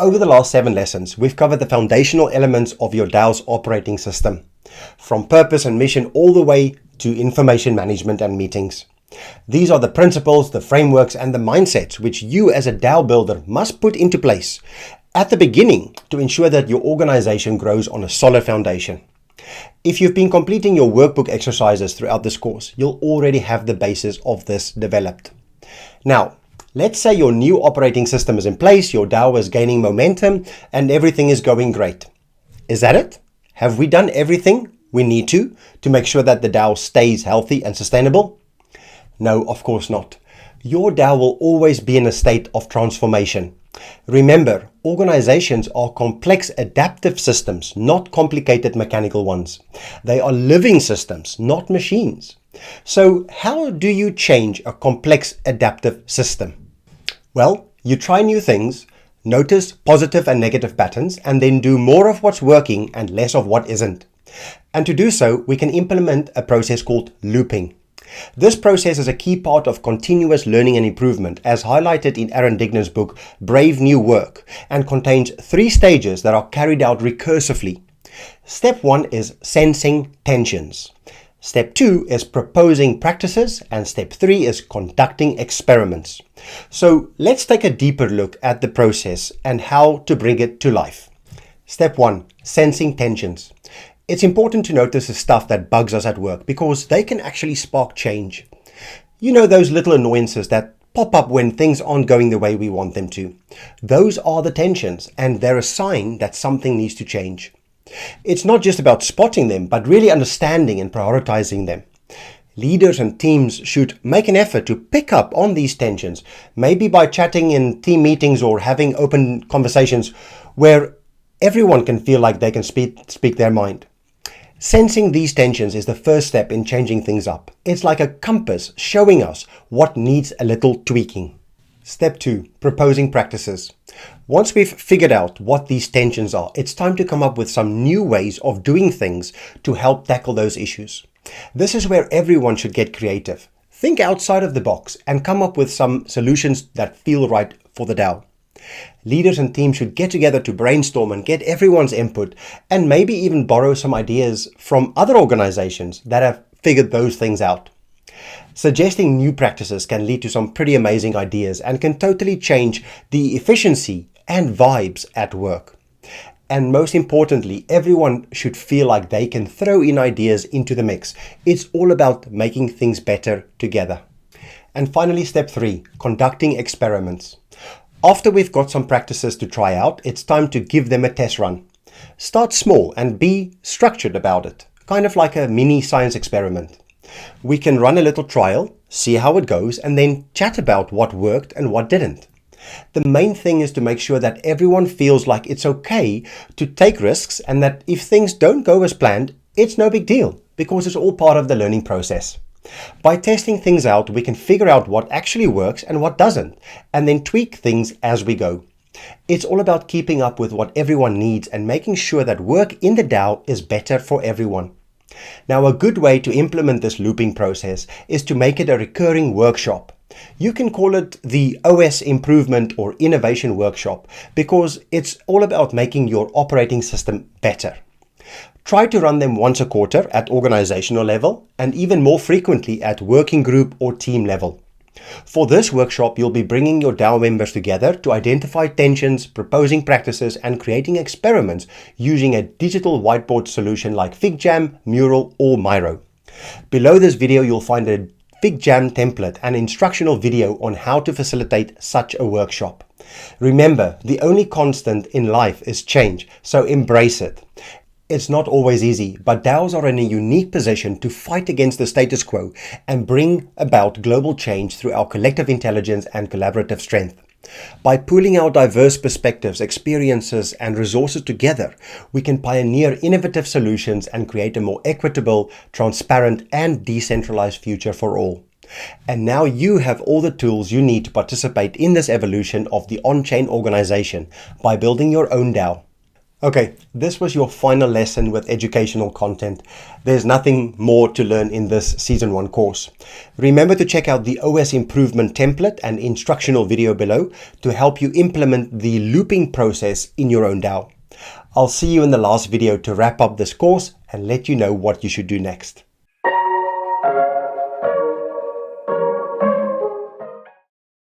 over the last 7 lessons, we've covered the foundational elements of your DAO's operating system, from purpose and mission all the way to information management and meetings. These are the principles, the frameworks, and the mindsets which you as a DAO builder must put into place at the beginning to ensure that your organization grows on a solid foundation. If you've been completing your workbook exercises throughout this course, you'll already have the basis of this developed. Now, let's say your new operating system is in place, your DAO is gaining momentum, and everything is going great. Is that it? Have we done everything we need to make sure that the DAO stays healthy and sustainable? No, of course not. Your DAO will always be in a state of transformation. Remember, organizations are complex adaptive systems, not complicated mechanical ones. They are living systems, not machines. So how do you change a complex adaptive system? Well, you try new things, notice positive and negative patterns, and then do more of what's working and less of what isn't. And to do so, we can implement a process called looping. This process is a key part of continuous learning and improvement, as highlighted in Aaron Dignan's book, Brave New Work, and contains 3 stages that are carried out recursively. Step 1 is sensing tensions. Step 2 is proposing practices, and step 3 is conducting experiments. So let's take a deeper look at the process and how to bring it to life. Step 1, sensing tensions. It's important to notice the stuff that bugs us at work because they can actually spark change. You know, those little annoyances that pop up when things aren't going the way we want them to. Those are the tensions, and they're a sign that something needs to change. It's not just about spotting them, but really understanding and prioritizing them. Leaders and teams should make an effort to pick up on these tensions, maybe by chatting in team meetings or having open conversations where everyone can feel like they can speak their mind. Sensing these tensions is the first step in changing things up. It's like a compass showing us what needs a little tweaking. Step 2, proposing practices. Once we've figured out what these tensions are, it's time to come up with some new ways of doing things to help tackle those issues. This is where everyone should get creative. Think outside of the box and come up with some solutions that feel right for the DAO. Leaders and teams should get together to brainstorm and get everyone's input, and maybe even borrow some ideas from other organizations that have figured those things out. Suggesting new practices can lead to some pretty amazing ideas and can totally change the efficiency and vibes at work. And most importantly, everyone should feel like they can throw in ideas into the mix. It's all about making things better together. And finally, step 3, conducting experiments. After we've got some practices to try out, it's time to give them a test run. Start small and be structured about it, kind of like a mini science experiment. We can run a little trial, see how it goes, and then chat about what worked and what didn't. The main thing is to make sure that everyone feels like it's okay to take risks, and that if things don't go as planned, it's no big deal because it's all part of the learning process. By testing things out, we can figure out what actually works and what doesn't, and then tweak things as we go. It's all about keeping up with what everyone needs and making sure that work in the DAO is better for everyone. Now, a good way to implement this looping process is to make it a recurring workshop. You can call it the OS improvement or innovation workshop because it's all about making your operating system better. Try to run them once a quarter at organizational level and even more frequently at working group or team level. For this workshop, you'll be bringing your DAO members together to identify tensions, proposing practices, and creating experiments using a digital whiteboard solution like FigJam, Mural, or Miro. Below this video, you'll find a FigJam template and instructional video on how to facilitate such a workshop. Remember, the only constant in life is change, so embrace it. It's not always easy, but DAOs are in a unique position to fight against the status quo and bring about global change through our collective intelligence and collaborative strength. By pooling our diverse perspectives, experiences, and resources together, we can pioneer innovative solutions and create a more equitable, transparent, and decentralized future for all. And now you have all the tools you need to participate in this evolution of the on-chain organization by building your own DAO. Okay, this was your final lesson with educational content. There's nothing more to learn in this Season 1 course. Remember to check out the OS improvement template and instructional video below to help you implement the looping process in your own DAO. I'll see you in the last video to wrap up this course and let you know what you should do next.